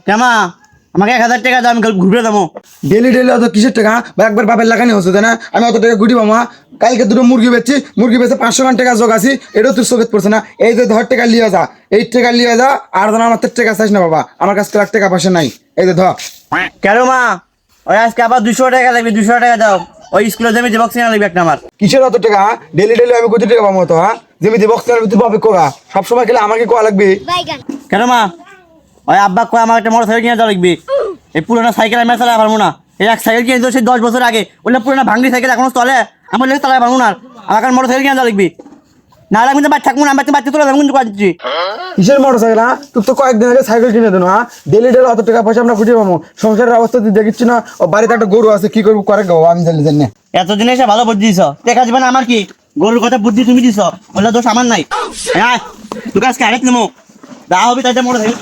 কেমা আমাকে 1000 টাকা দাও, আমি ঘুরে যাবো। ডেলি ডেলি অত কিসের টাকা বা একবার বাপের লাগানি হচ্ছে তাই না? আমি অত টাকা গুটি পাবো? কালকে দুটো মুরগি বেচছি, মুরগি বেচে 500 টাকা যোগ আছি, এটাও তোর চোখে পড়ছে না? এই যে ধর টাকা লিয়ে যা, এই টাকা লিয়ে যা, আর যেন আমার টাকা চাইস না বাবা, আমার কাছে লাখ টাকা পয়সা নাই। এই যে ধর। কেন মা, ওই আজকে আবার 200 টাকা লাগবে, 200 টাকা দাও। ওই স্কুলের জমি বক্স কিনা লাগবে একটা আমার। কিসের অত টাকা? ডেলি ডেলি আমি কত টাকা পাবো? তো যেমি বক্স তুই পাবে কোয়া, সবসময় খেলে আমাকে কোয়া লাগবে। কেন মা, ওই আব্বা কয় আমার একটা মোটর সাইকেল কিনে দেওয়া লাগবে। এই পুরোনো সাইকেল আমি চালাতে পারবো না। এই এক সাইকেল কিনে সেই 10 বছর আগে, ওইটা পুরোনো ভাঙড়ি সাইকেল এখনো চলে, আমার লেগে চালাতে পারবো না। আমার কাছে মোটর সাইকেল কিনে দেওয়া লাগবে, না হলে আমি তো বাড়ি থাকবো না। আমি বাড়িতে চলে যাবো কিন্তু দিচ্ছি। কিসের মোটর সাইকেল? তুই তো কয়েকদিন আগে সাইকেল কিনে দেন। ডেলি ডেলি অত টাকা পয়সা আমরা খুঁজে পাবো? সংসারের অবস্থা তুই দেখিচ্ছি না? ও বাড়িতে একটা গরু আছে, কি করবো করে গাবো আমি জানি জানি। এতদিন এসে ভালো বুদ্ধি দিছ, দেখা যাবে না আমার কি? গরুর কথা বুদ্ধি তুমি দিছ, বললে দোষ আমার নাই। হ্যাঁ তোকে আজকে আরেক নেবো, যা হবে তাই মোটর সাইকেল।